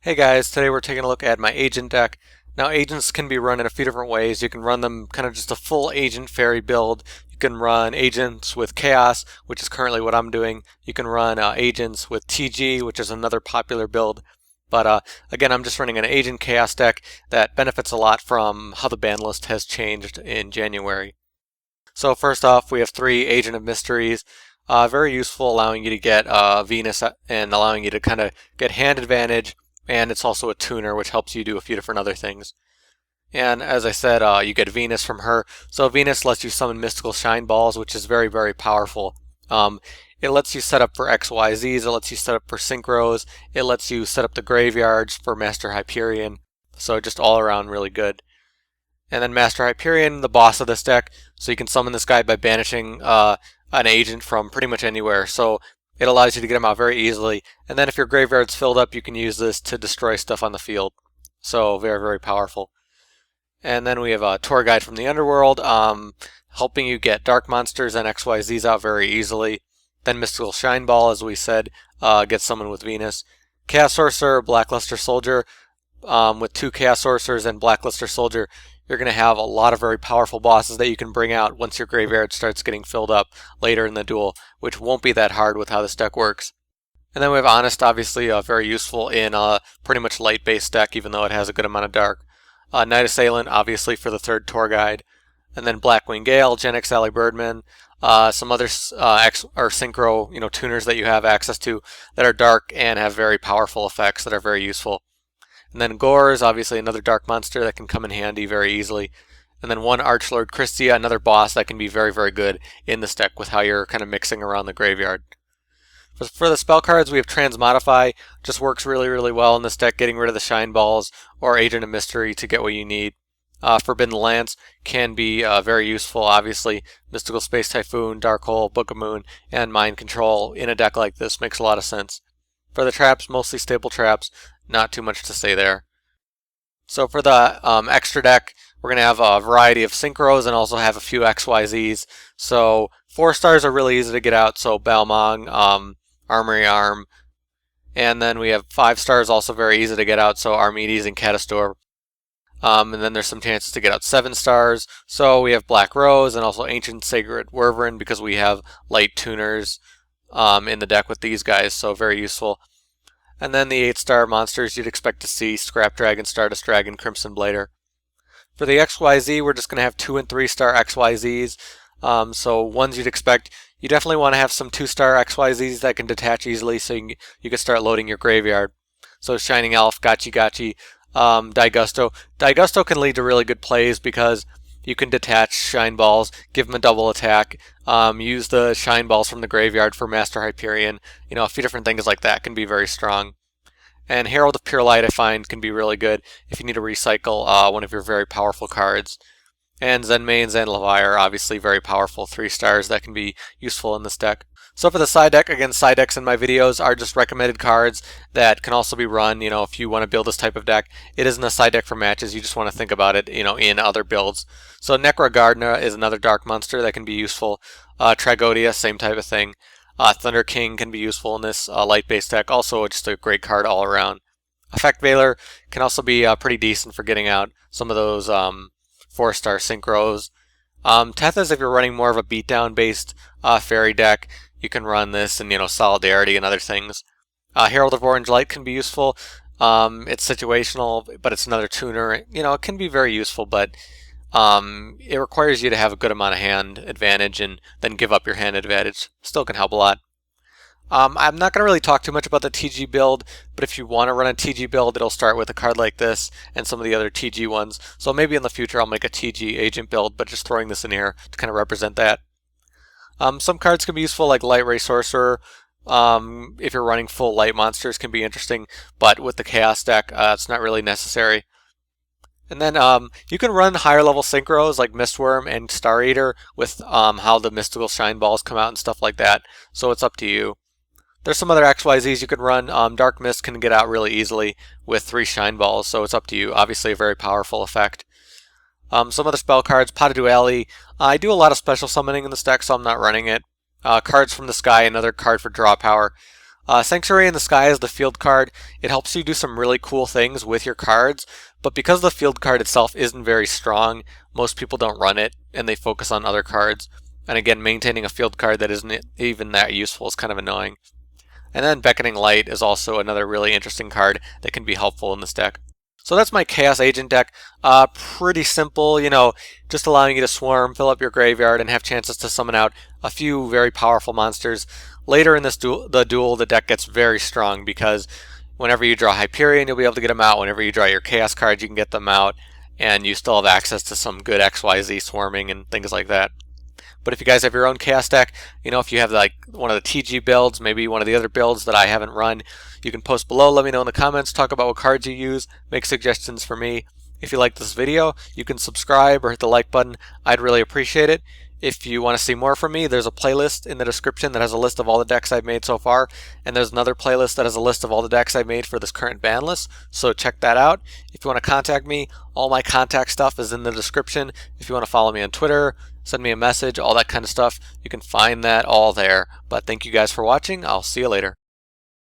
Hey guys, today we're taking a look at my agent deck. Now agents can be run in a few different ways. You can run them kind of just a full agent fairy build. You can run agents with chaos, which is currently what I'm doing. You can run agents with TG, which is another popular build. But again, I'm just running an agent chaos deck that benefits a lot from how the ban list has changed in January. So first off, we have 3 Agent of Mysteries. Very useful, allowing you to get Venus and allowing you to kind of get hand advantage. And it's also a tuner, which helps you do a few different other things. And as I said, you get Venus from her. So Venus lets you summon Mystical Shine Balls, which is very, very powerful. It lets you set up for XYZs, it lets you set up for Synchros, it lets you set up the graveyards for Master Hyperion. So just all around really good. And then Master Hyperion, the boss of this deck, so you can summon this guy by banishing an agent from pretty much anywhere. So it allows you to get them out very easily, and then if your graveyard's filled up, you can use this to destroy stuff on the field. So very, very powerful. And then we have a tour guide from the Underworld, helping you get dark monsters and XYZs out very easily. Then Mystical Shine Ball, as we said, gets summoned with Venus. Chaos Sorcerer, Blackluster Soldier, with 2 Chaos Sorcerers and Blackluster Soldier, you're going to have a lot of very powerful bosses that you can bring out once your graveyard starts getting filled up later in the duel, which won't be that hard with how this deck works. And then we have Honest, obviously very useful in a pretty much light-based deck, even though it has a good amount of dark. Night Assailant, obviously, for the 3rd tour guide. And then Blackwing Gale, Genex, Birdman, some other synchro tuners that you have access to that are dark and have very powerful effects that are very useful. And then Gorz, obviously another dark monster that can come in handy very easily. And then 1 Archlord Kristya, another boss that can be very, very good in this deck with how you're kind of mixing around the graveyard. For the spell cards, we have Transmodify. Just works really, really well in this deck, getting rid of the Shine Balls or Agent of Mystery to get what you need. Forbidden Lance can be very useful, obviously. Mystical Space Typhoon, Dark Hole, Book of Moon, and Mind Control in a deck like this makes a lot of sense. For the traps, mostly staple traps. Not too much to say there. So for the extra deck, we're going to have a variety of Synchros and also have a few XYZs. So 4 stars are really easy to get out, so Balmung, Armory Arm. And then we have 5 stars also very easy to get out, so Armades and Catastor. And then there's some chances to get out 7 stars. So we have Black Rose and also Ancient Sacred Wvyren because we have light tuners in the deck with these guys, so very useful. And then the 8-star monsters you'd expect to see, Scrap Dragon, Stardust Dragon, Crimson Blader. For the XYZ, we're just going to have 2 and 3-star XYZs. So ones you'd expect, you definitely want to have some 2-star XYZs that can detach easily so you can start loading your graveyard. So Shining Elf, Gachi Gachi, Daigusto. Daigusto can lead to really good plays because you can detach Shine Balls, give them a double attack, use the Shine Balls from the graveyard for Master Hyperion. A few different things like that can be very strong. And Herald of Pure Light, I find, can be really good if you need to recycle one of your very powerful cards. And Zenmei and Zanlavai are obviously very powerful 3 stars that can be useful in this deck. So for the side deck, again, side decks in my videos are just recommended cards that can also be run, if you want to build this type of deck. It isn't a side deck for matches, you just want to think about it, in other builds. So Necra Gardener is another dark monster that can be useful. Tragodia, same type of thing. Thunder King can be useful in this light-based deck, also just a great card all around. Effect Veiler can also be pretty decent for getting out some of those 4-star synchros. Tethys, if you're running more of a beatdown-based fairy deck, you can run this and, Solidarity and other things. Herald of Orange Light can be useful. It's situational, but it's another tuner. It can be very useful, but it requires you to have a good amount of hand advantage and then give up your hand advantage. Still can help a lot. I'm not going to really talk too much about the TG build, but if you want to run a TG build, it'll start with a card like this and some of the other TG ones. So maybe in the future I'll make a TG agent build, but just throwing this in here to kind of represent that. Some cards can be useful, like Light Ray Sorcerer. If you're running full light monsters, can be interesting, but with the Chaos deck, it's not really necessary. And then you can run higher level synchros like Mistworm and Star Eater with how the Mystical Shine Balls come out and stuff like that, so it's up to you. There's some other XYZs you can run. Dark Mist can get out really easily with 3 Shine Balls, so it's up to you. Obviously a very powerful effect. Some other spell cards, Pot of Duality. I do a lot of special summoning in this deck, so I'm not running it. Cards from the Sky, another card for draw power. Sanctuary in the Sky is the field card. It helps you do some really cool things with your cards, but because the field card itself isn't very strong, most people don't run it and they focus on other cards. And again, maintaining a field card that isn't even that useful is kind of annoying. And then Beckoning Light is also another really interesting card that can be helpful in this deck. So that's my Chaos Agent deck. Pretty simple, just allowing you to swarm, fill up your graveyard, and have chances to summon out a few very powerful monsters. Later in this duel, the deck gets very strong because whenever you draw Hyperion, you'll be able to get them out. Whenever you draw your Chaos cards, you can get them out, and you still have access to some good XYZ swarming and things like that. But if you guys have your own Chaos deck, if you have like one of the TG builds, maybe one of the other builds that I haven't run, you can post below, let me know in the comments, talk about what cards you use, make suggestions for me. If you like this video, you can subscribe or hit the like button. I'd really appreciate it. If you want to see more from me, there's a playlist in the description that has a list of all the decks I've made so far, and there's another playlist that has a list of all the decks I've made for this current ban list, so check that out. If you want to contact me, all my contact stuff is in the description. If you want to follow me on Twitter, send me a message, all that kind of stuff, you can find that all there. But thank you guys for watching. I'll see you later.